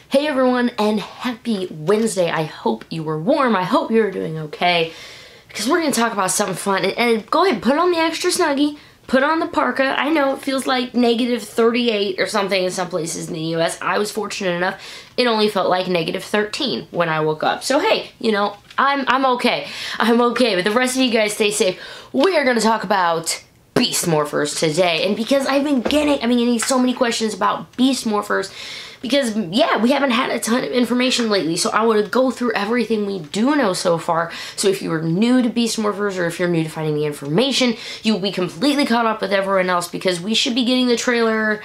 Hey everyone, and happy Wednesday. I hope you were warm. I hope you're doing okay, because we're going to talk about something fun. And go ahead, put on the extra snuggie, put on the parka. I know it feels like negative 38 or something in some places in the US. I was fortunate enough, it only felt like negative 13 when I woke up. So hey, you know, I'm okay. I'm okay, but the rest of you guys stay safe. We are going to talk about Beast Morphers today. And because I've been getting so many questions about Beast Morphers, because, yeah, we haven't had a ton of information lately, so I want to go through everything we do know so far. So if you are new to Beast Morphers, or if you're new to finding the information, you'll be completely caught up with everyone else, because we should be getting the trailer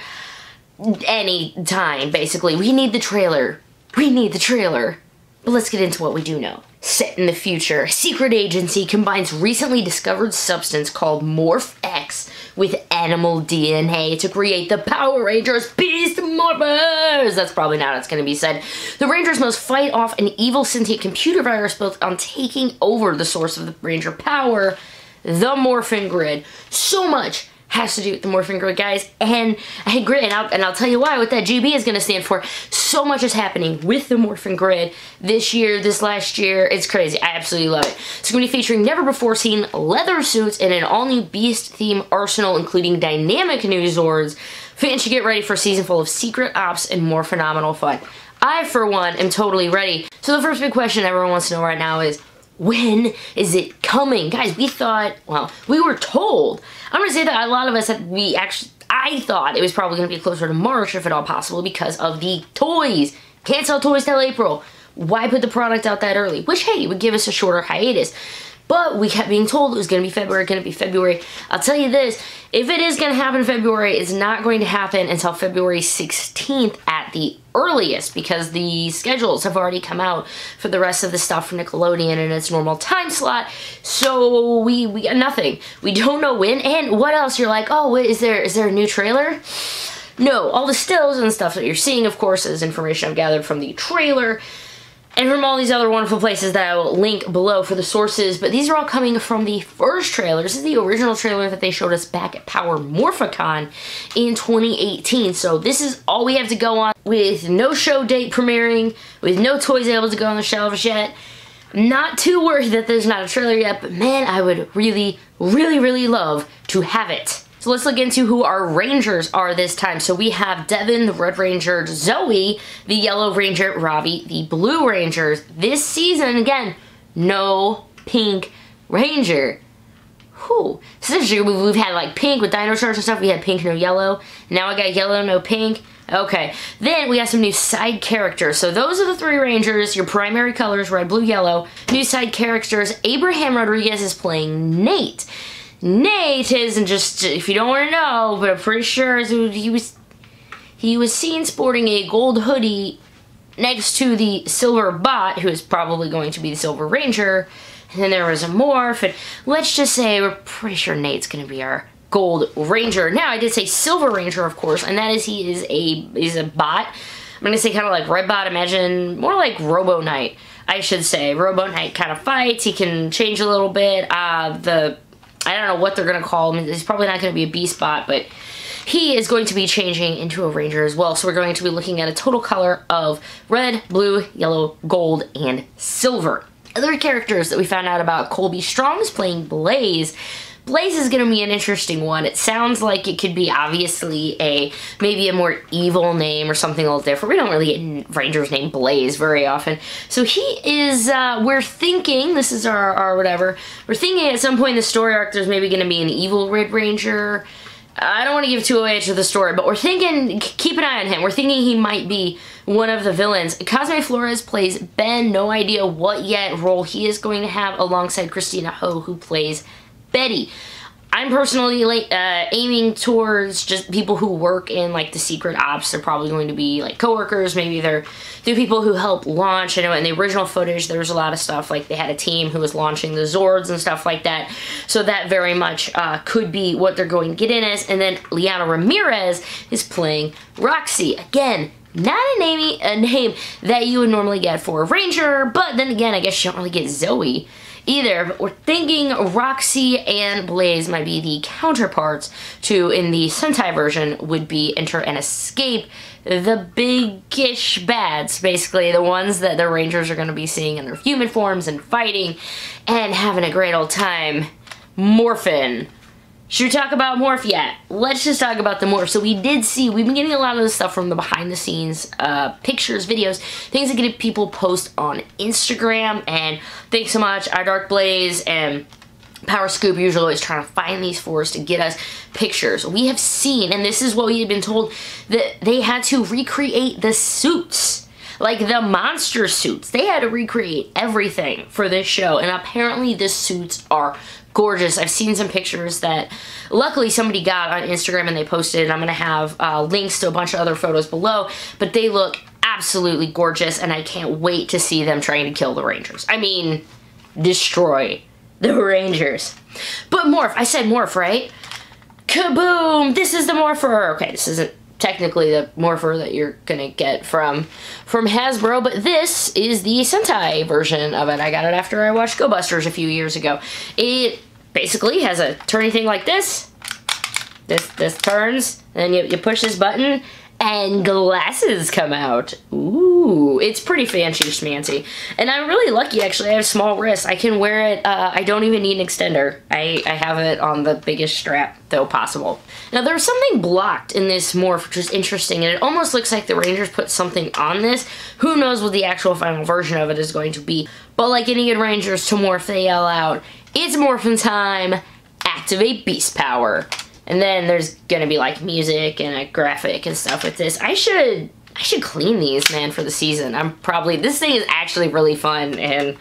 any time, basically. We need the trailer. We need the trailer. But let's get into what we do know. Set in the future, a secret agency combines recently discovered substance called Morph X with animal DNA to create the Power Rangers Beast Morphers! That's probably not how it's going to be said. The Rangers must fight off an evil sentient computer virus built on taking over the source of the Ranger power, the Morphin Grid. So much has to do with the Morphin Grid, guys, and I'll tell you why, what that GB is going to stand for. So much is happening with the Morphin Grid this year, this last year. It's crazy. I absolutely love it. It's going to be featuring never-before-seen leather suits and an all-new Beast-themed arsenal, including dynamic new Zords. Fans should get ready for a season full of secret ops and more phenomenal fun. I, for one, am totally ready. So the first big question everyone wants to know right now is, when is it coming? Guys, we thought, well, we were told. I'm going to say that a lot of us, I thought it was probably going to be closer to March, if at all possible, because of the toys. Can't sell toys till April. Why put the product out that early? Which, hey, it would give us a shorter hiatus. But we kept being told it was going to be February, I'll tell you this, if it is going to happen in February, it's not going to happen until February 16th at the earliest, because the schedules have already come out for the rest of the stuff from Nickelodeon in its normal time slot. So we got nothing. We don't know when. And what else? You're like, oh, wait, is there a new trailer? No, all the stills and stuff that you're seeing, of course, is information I've gathered from the trailer and from all these other wonderful places that I will link below for the sources, but these are all coming from the first trailer. This is the original trailer that they showed us back at Power Morphicon in 2018, so this is all we have to go on, with no show date premiering, with no toys able to go on the shelves yet. I'm not too worried that there's not a trailer yet, but man, I would really, really, really love to have it. So let's look into who our Rangers are this time. So we have Devin, the Red Ranger, Zoe, the Yellow Ranger, Robbie, the Blue Rangers. This season, again, no Pink Ranger. Whew. So this year we've had like pink with Dino Charge and stuff. We had pink, no yellow. Now I got yellow, no pink. Okay. Then we got some new side characters. So those are the three Rangers. Your primary colors, red, blue, yellow. New side characters. Abraham Rodriguez is playing Nate. Nate isn't just, if you don't want to know, but I'm pretty sure he was seen sporting a gold hoodie next to the Silver Bot, who is probably going to be the Silver Ranger. And then there was a Morph, and let's just say we're pretty sure Nate's going to be our Gold Ranger. Now, I did say Silver Ranger, of course, and that is he's a bot. I'm going to say kind of like Red Bot, imagine more like Robo Knight, I should say. Robo Knight kind of fights, he can change a little bit. I don't know what they're going to call him. He's probably not going to be a Beast Bot, but he is going to be changing into a Ranger as well. So we're going to be looking at a total color of red, blue, yellow, gold, and silver. Other characters that we found out about, Colby Strong is playing Blaze. Blaze is going to be an interesting one. It sounds like it could be obviously maybe a more evil name or something a little different. We don't really get Rangers named Blaze very often. So he is, we're thinking, this is our whatever, we're thinking at some point in the story arc there's maybe going to be an evil Red Ranger. I don't want to give too away to the story, but we're thinking, keep an eye on him. We're thinking he might be one of the villains. Cosme Flores plays Ben. No idea what yet role he is going to have, alongside Christina Ho, who plays Betty. I'm personally aiming towards just people who work in like the secret ops. They're probably going to be like coworkers. Maybe they're people who help launch. I know in the original footage there was a lot of stuff like they had a team who was launching the Zords and stuff like that. So that very much could be what they're going to get in as. And then Liana Ramirez is playing Roxy. Again, not a name that you would normally get for a Ranger, but then again, I guess you don't really get Zoe either, but we're thinking Roxy and Blaze might be the counterparts to, in the Sentai version, would be Enter and Escape, the big-ish bads, basically, the ones that the Rangers are going to be seeing in their human forms and fighting and having a great old time. Morphin'. Should we talk about Morph yet? Let's just talk about the Morph. So we did see, we've been getting a lot of this stuff from the behind the scenes, pictures, videos, things that get people post on Instagram, and thanks so much, iDark Blaze and Power Scoop usually always trying to find these for us to get us pictures. We have seen, and this is what we had been told, that they had to recreate the suits. Like the monster suits. They had to recreate everything for this show, and apparently the suits are gorgeous. I've seen some pictures that luckily somebody got on Instagram and they posted, and I'm going to have links to a bunch of other photos below, but they look absolutely gorgeous, and I can't wait to see them trying to kill the Rangers. I mean, destroy the Rangers. But Morph, I said Morph, right? Kaboom! This is the Morpher! Okay, this isn't technically the Morpher that you're gonna get from Hasbro, but this is the Sentai version of it. I got it after I watched Go Busters a few years ago. It basically has a turny thing like this. This turns, and then you push this button, and glasses come out. Ooh, it's pretty fancy schmancy. And I'm really lucky, actually. I have small wrists. I can wear it, I don't even need an extender. I have it on the biggest strap, though possible. Now, there's something blocked in this Morph, which is interesting, and it almost looks like the Rangers put something on this. Who knows what the actual final version of it is going to be. But like any good Rangers to Morph, they yell out, "It's morphin' time! Activate beast power!" And then there's gonna be like music and a graphic and stuff with this. I should clean these, man, for the season. This thing is actually really fun, and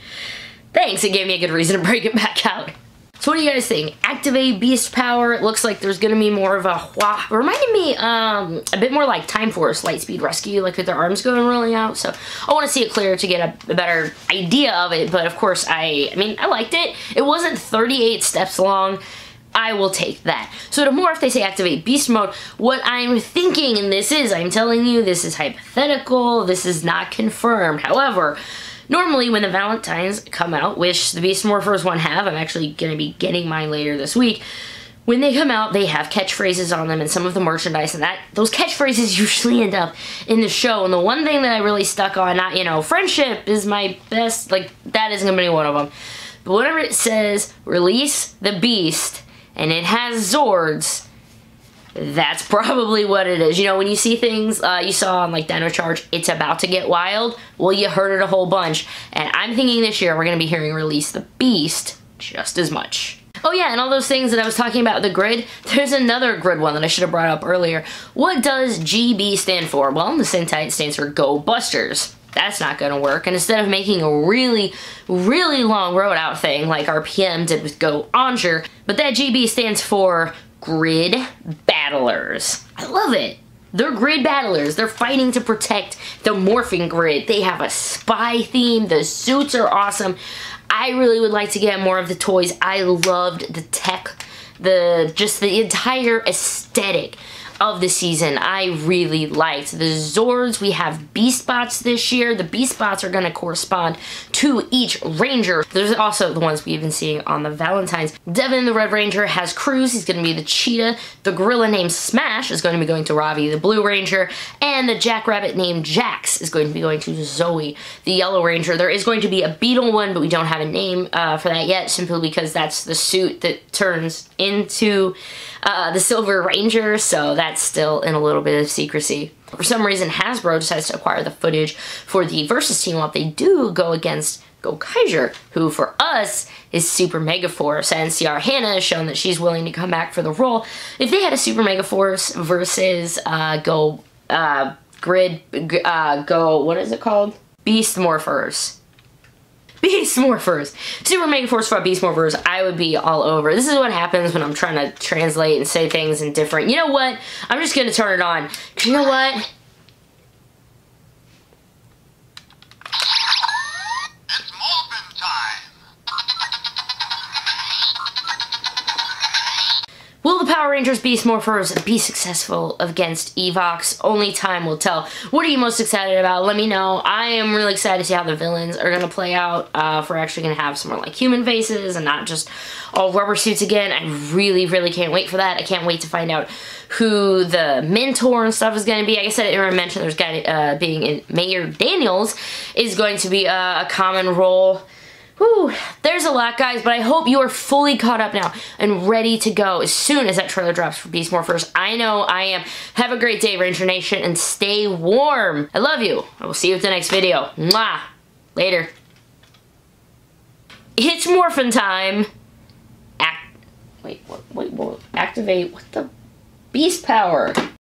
thanks, it gave me a good reason to break it back out. So what do you guys think? Activate beast power. It looks like there's gonna be more of a reminded me a bit more like Time Force Lightspeed Rescue, like with their arms going rolling out. So I want to see it clearer to get a better idea of it, but of course I mean, I liked it. It wasn't 38 steps long. I will take that. So to Morph, they say activate beast mode. What I'm thinking, and I'm telling you, this is hypothetical, this is not confirmed. However, normally when the Valentines come out, which the Beast Morphers one have, I'm actually going to be getting mine later this week, when they come out, they have catchphrases on them and some of the merchandise, and those catchphrases usually end up in the show. And the one thing that I really stuck on, not, you know, friendship is my best, like, that isn't going to be one of them. But whatever it says, release the beast, and it has Zords, that's probably what it is. You know, when you see things you saw on like Dino Charge, it's about to get wild, well, you heard it a whole bunch. And I'm thinking this year we're going to be hearing release the beast just as much. Oh yeah, and all those things that I was talking about, the grid, there's another grid one that I should have brought up earlier. What does GB stand for? Well, in the Sentai, it stands for Go Busters. That's not going to work. And instead of making a really, really long road out thing like RPM did with Go Onger, but that GB stands for Grid Battlers. I love it. They're grid battlers. They're fighting to protect the morphing grid. They have a spy theme. The suits are awesome. I really would like to get more of the toys. I loved the tech, just the entire aesthetic of the season. I really liked the Zords. We have Beast Bots this year. The Beast Bots are going to correspond to each Ranger. There's also the ones we've been seeing on the Valentines. Devin, the Red Ranger, has Cruz. He's going to be the Cheetah. The Gorilla named Smash is going to be going to Ravi, the Blue Ranger. And the Jackrabbit named Jax is going to be going to Zoe, the Yellow Ranger. There is going to be a Beetle one, but we don't have a name for that yet, simply because that's the suit that turns into the Silver Ranger, so that's still in a little bit of secrecy. For some reason, Hasbro decides to acquire the footage for the Versus team up. They do go against Gokaiger, who for us is Super Mega Force, and CR Hannah has shown that she's willing to come back for the role. If they had a Super Mega Force versus what is it called? Beast Morphers. Beast Morphers. Super Mega Force for Beast Morphers, I would be all over. This is what happens when I'm trying to translate and say things in different... You know what? I'm just going to turn it on. Because you know what? It's Morphin' time. Will the Power Rangers Beast Morphers be successful against Evox? Only time will tell. What are you most excited about? Let me know. I am really excited to see how the villains are going to play out. If we're actually going to have some more like human faces and not just all rubber suits again. I really, really can't wait for that. I can't wait to find out who the mentor and stuff is going to be. Like I said, I didn't really mention there's guy being in Mayor Daniels is going to be a common role. Whew, there's a lot, guys, but I hope you are fully caught up now and ready to go as soon as that trailer drops for Beast Morphers. I know I am. Have a great day, Ranger Nation, and stay warm. I love you. I will see you at the next video. Mwah. Later. It's morphin' time. Wait, activate, what the? Beast power.